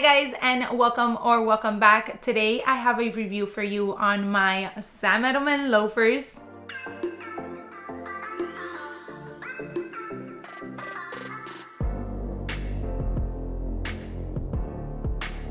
guys, and welcome back. Today I have a review for you on my Sam Edelman loafers.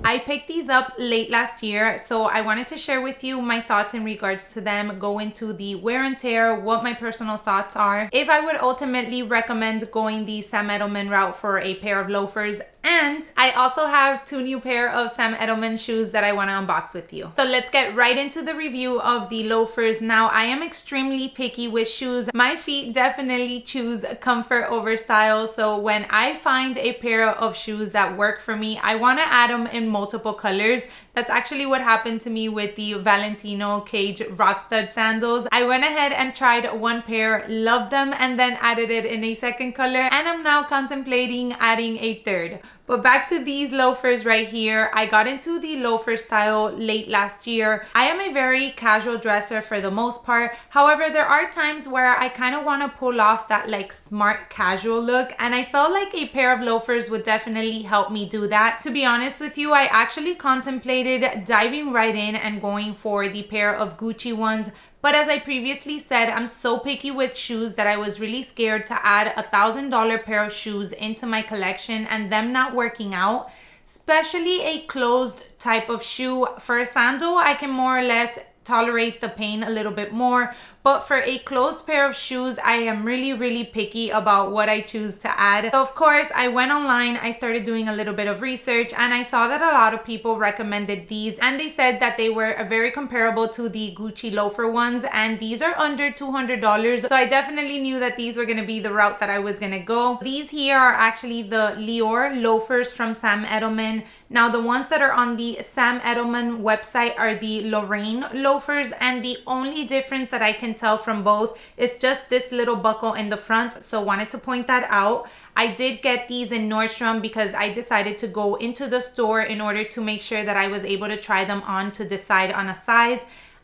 I picked these up late last year, so I wanted to share with you my thoughts in regards to them, go into the wear and tear, what my personal thoughts are, if I would ultimately recommend going the Sam Edelman route for a pair of loafers, and I also have 2 new pair of Sam Edelman shoes that I want to unbox with you. So let's get right into the review of the loafers. Now, I am extremely picky with shoes. My feet definitely choose comfort over style, so when I find a pair of shoes that work for me, I want to add them in multiple colors. That's actually what happened to me with the Valentino Cage Rock Stud sandals. I went ahead and tried one pair, loved them, and then added it in a second color, and I'm now contemplating adding a third. But back to these loafers right here. I got into the loafer style late last year. I am a very casual dresser for the most part. However, there are times where I kind of want to pull off that like smart casual look, and I felt like a pair of loafers would definitely help me do that. To be honest with you, I actually contemplated diving right in and going for the pair of Gucci ones. But as I previously said, I'm so picky with shoes that I was really scared to add $1,000 pair of shoes into my collection and them not working out, especially a closed type of shoe. For a sandal, I can more or less tolerate the pain a little bit more, but for a closed pair of shoes, I am really picky about what I choose to add. So of course, I went online, I started doing a little bit of research, and I saw that a lot of people recommended these, and they said that they were very comparable to the Gucci loafer ones, and these are under $200. So I definitely knew that these were gonna be the route that I was gonna go. These here are actually the Lior Loafers from Sam Edelman. Now, the ones that are on the Sam Edelman website are the Loraine loafers, and the only difference that I can tell from both is just this little buckle in the front, so wanted to point that out. I did get these in Nordstrom because I decided to go into the store in order to make sure that I was able to try them on to decide on a size.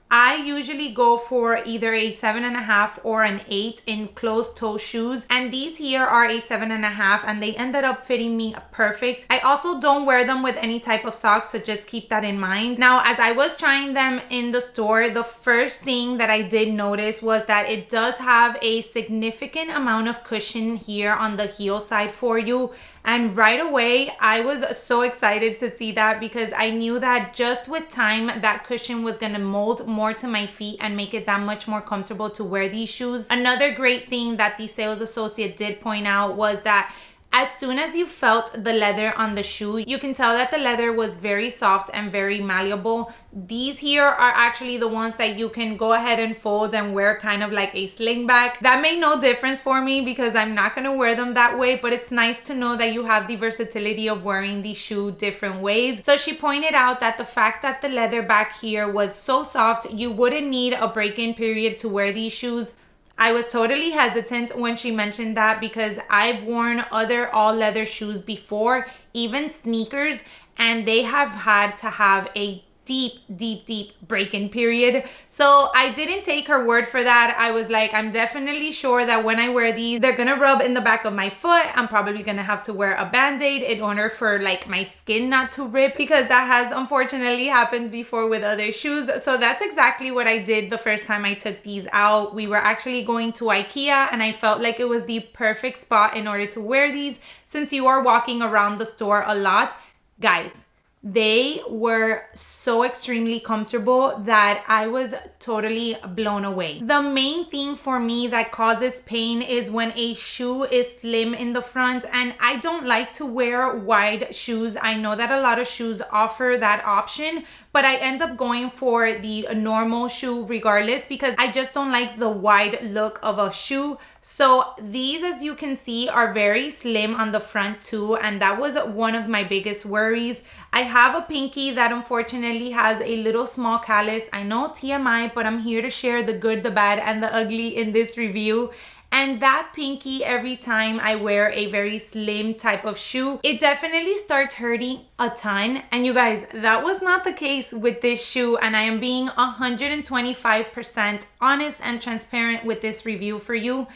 I usually go for either a 7.5 or an 8 in closed toe shoes, and these here are a 7.5, and they ended up fitting me perfect. I also don't wear them with any type of socks, so just keep that in mind. Now, as I was trying them in the store, the first thing that I did notice was that it does have a significant amount of cushion here on the heel side for you. And right away, I was so excited to see that because I knew that just with time, that cushion was gonna mold more to my feet and make it that much more comfortable to wear these shoes. Another great thing that the sales associate did point out was that as soon as you felt the leather on the shoe, you can tell that the leather was very soft and very malleable. These here are actually the ones that you can go ahead and fold and wear kind of like a slingback. That made no difference for me because I'm not going to wear them that way, but it's nice to know that you have the versatility of wearing the shoe different ways. So she pointed out that the fact that the leather back here was so soft, you wouldn't need a break-in period to wear these shoes. I was totally hesitant when she mentioned that because I've worn other all leather shoes before, even sneakers, and they have had to have a deep break-in period. So I didn't take her word for that. I was like, I'm definitely sure that when I wear these, they're gonna rub in the back of my foot. I'm probably gonna have to wear a band-aid in order for like my skin not to rip, because that has unfortunately happened before with other shoes. So that's exactly what I did the first time I took these out. We were actually going to Ikea, and I felt like it was the perfect spot in order to wear these since you are walking around the store a lot. Guys, they were so extremely comfortable that I was totally blown away. The main thing for me that causes pain is when a shoe is slim in the front, and I don't like to wear wide shoes. I know that a lot of shoes offer that option, but I end up going for the normal shoe regardless because I just don't like the wide look of a shoe. So these, as you can see, are very slim on the front too, and that was one of my biggest worries. I have a pinky that unfortunately has a little small callus. I know TMI, but I'm here to share the good, the bad, and the ugly in this review. And that pinky, every time I wear a very slim type of shoe, it definitely starts hurting a ton. And you guys, that was not the case with this shoe, and I am being 125% honest and transparent with this review for you.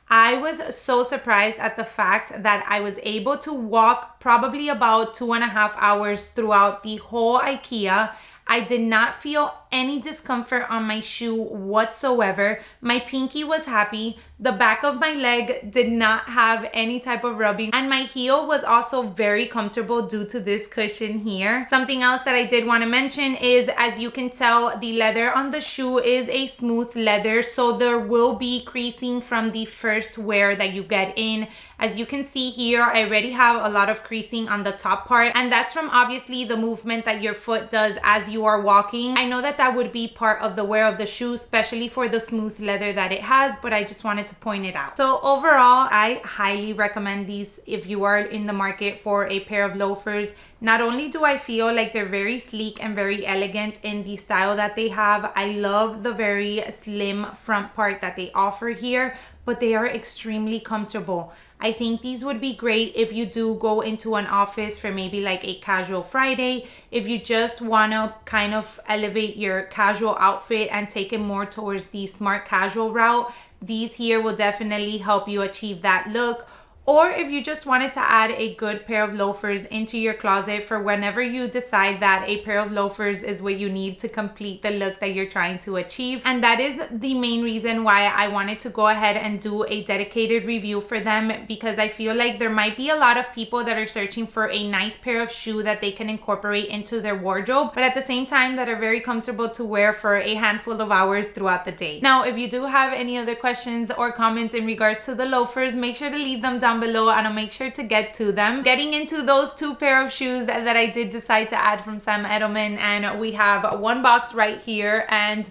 I was so surprised at the fact that I was able to walk probably about 2.5 hours throughout the whole Ikea. I did not feel any discomfort on my shoe whatsoever. My pinky was happy. The back of my leg did not have any type of rubbing, and my heel was also very comfortable due to this cushion here. Something else that I did want to mention is, as you can tell, the leather on the shoe is a smooth leather, so there will be creasing from the first wear that you get in. As you can see here, I already have a lot of creasing on the top part, and that's from obviously the movement that your foot does as you are walking. I know that would be part of the wear of the shoe, especially for the smooth leather that it has, but I just wanted to point it out. So overall, I highly recommend these if you are in the market for a pair of loafers. Not only do I feel like they're very sleek and very elegant in the style that they have, I love the very slim front part that they offer here, but they are extremely comfortable. I think these would be great if you do go into an office for maybe like a casual Friday, if you just want to kind of elevate your casual outfit and take it more towards the smart casual route. These here will definitely help you achieve that look. Or if you just wanted to add a good pair of loafers into your closet for whenever you decide that a pair of loafers is what you need to complete the look that you're trying to achieve. And that is the main reason why I wanted to go ahead and do a dedicated review for them, because I feel like there might be a lot of people that are searching for a nice pair of shoe that they can incorporate into their wardrobe, but at the same time that are very comfortable to wear for a handful of hours throughout the day. Now, if you do have any other questions or comments in regards to the loafers, make sure to leave them down below and I'll make sure to get to them. Getting into those two pair of shoes that I did decide to add from Sam Edelman, and we have one box right here, and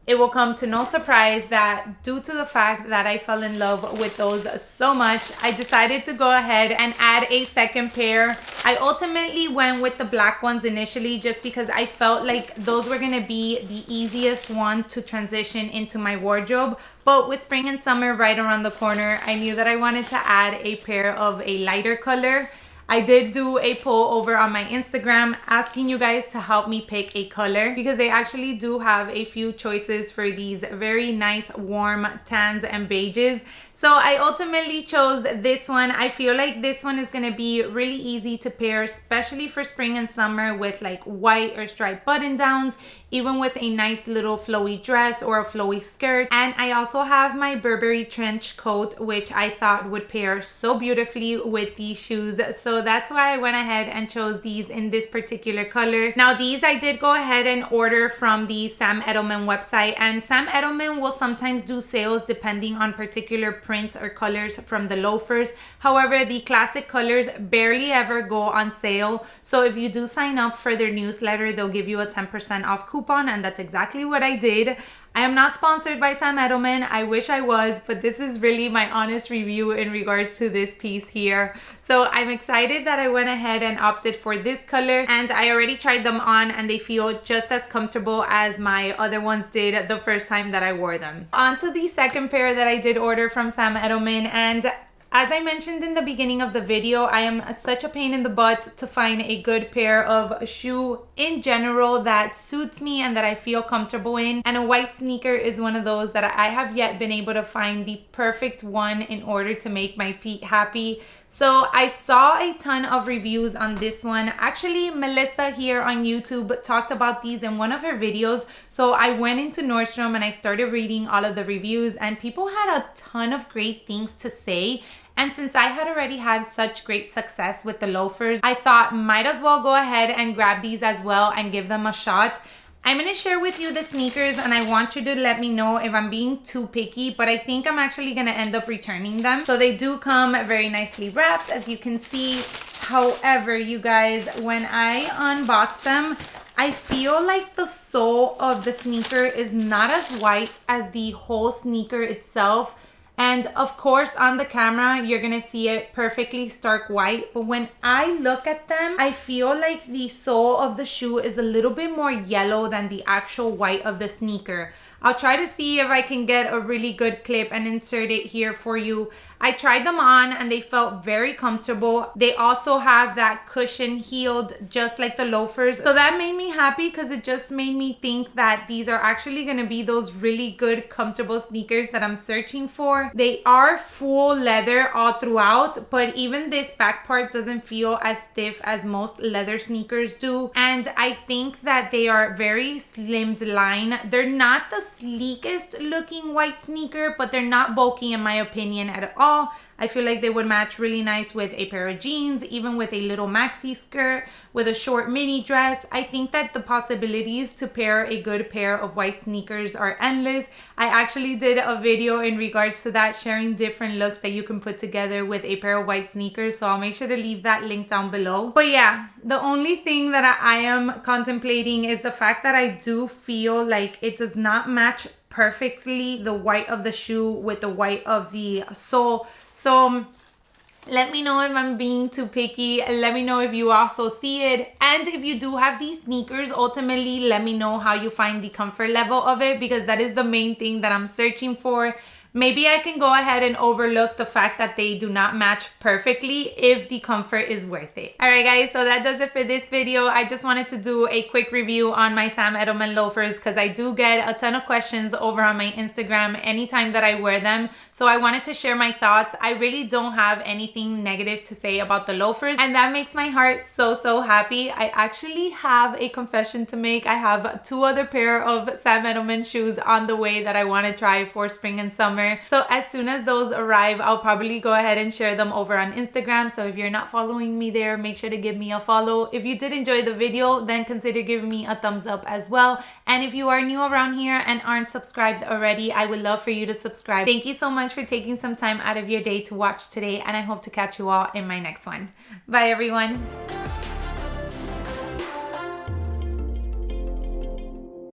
it will come to no surprise that due to the fact that I fell in love with those so much, I decided to go ahead and add a second pair. I ultimately went with the black ones initially just because I felt like those were going to be the easiest one to transition into my wardrobe. But with spring and summer right around the corner, I knew that I wanted to add a pair of a lighter color. I did do a poll over on my Instagram asking you guys to help me pick a color, because they actually do have a few choices for these very nice warm tans and beiges. So I ultimately chose this one. I feel like this one is going to be really easy to pair, especially for spring and summer, with like white or striped button downs, even with a nice little flowy dress or a flowy skirt. And I also have my Burberry trench coat, which I thought would pair so beautifully with these shoes. So that's why I went ahead and chose these in this particular color. Now these I did go ahead and order from the Sam Edelman website, and Sam Edelman will sometimes do sales depending on particular prints or colors from the loafers. However, the classic colors barely ever go on sale. So if you do sign up for their newsletter, they'll give you a 10% off coupon, and that's exactly what I did. I am not sponsored by Sam Edelman. I wish I was, but this is really my honest review in regards to this piece here. So I'm excited that I went ahead and opted for this color, and I already tried them on and they feel just as comfortable as my other ones did the first time that I wore them. On to the second pair that I did order from Sam Edelman, and as I mentioned in the beginning of the video, I am such a pain in the butt to find a good pair of shoe in general that suits me and that I feel comfortable in. And a white sneaker is one of those that I have yet been able to find the perfect one in order to make my feet happy. So I saw a ton of reviews on this one. Actually, Melissa here on YouTube talked about these in one of her videos. So I went into Nordstrom and I started reading all of the reviews, and people had a ton of great things to say. And since I had already had such great success with the loafers, I thought might as well go ahead and grab these as well and give them a shot. I'm going to share with you the sneakers, and I want you to let me know if I'm being too picky, but I think I'm actually going to end up returning them. So they do come very nicely wrapped, as you can see. However, you guys, when I unbox them, I feel like the sole of the sneaker is not as white as the whole sneaker itself. And of course, on the camera, you're gonna see it perfectly stark white. But when I look at them, I feel like the sole of the shoe is a little bit more yellow than the actual white of the sneaker. I'll try to see if I can get a really good clip and insert it here for you. I tried them on and they felt very comfortable. They also have that cushion heeled just like the loafers. So that made me happy because it just made me think that these are actually going to be those really good comfortable sneakers that I'm searching for. They are full leather all throughout, but even this back part doesn't feel as stiff as most leather sneakers do. And I think that they are very slimmed line. They're not the sleekest looking white sneaker, but they're not bulky in my opinion at all. I feel like they would match really nice with a pair of jeans, even with a little maxi skirt, with a short mini dress. I think that the possibilities to pair a good pair of white sneakers are endless. I actually did a video in regards to that, sharing different looks that you can put together with a pair of white sneakers. So I'll make sure to leave that link down below. But yeah, the only thing that I am contemplating is the fact that I do feel like it does not match perfectly the white of the shoe with the white of the sole. So let me know if I'm being too picky. Let me know if you also see it. And if you do have these sneakers, ultimately, let me know how you find the comfort level of it, because that is the main thing that I'm searching for. Maybe I can go ahead and overlook the fact that they do not match perfectly if the comfort is worth it. Alright guys, so that does it for this video. I just wanted to do a quick review on my Sam Edelman loafers because I do get a ton of questions over on my Instagram anytime that I wear them. So I wanted to share my thoughts. I really don't have anything negative to say about the loafers, and that makes my heart so happy. I actually have a confession to make. I have 2 other pair of Sam Edelman shoes on the way that I want to try for spring and summer. So as soon as those arrive, I'll probably go ahead and share them over on Instagram. So if you're not following me there, make sure to give me a follow. If you did enjoy the video, then consider giving me a thumbs up as well. And if you are new around here and aren't subscribed already, I would love for you to subscribe. Thank you so much for taking some time out of your day to watch today, and I hope to catch you all in my next one. Bye everyone.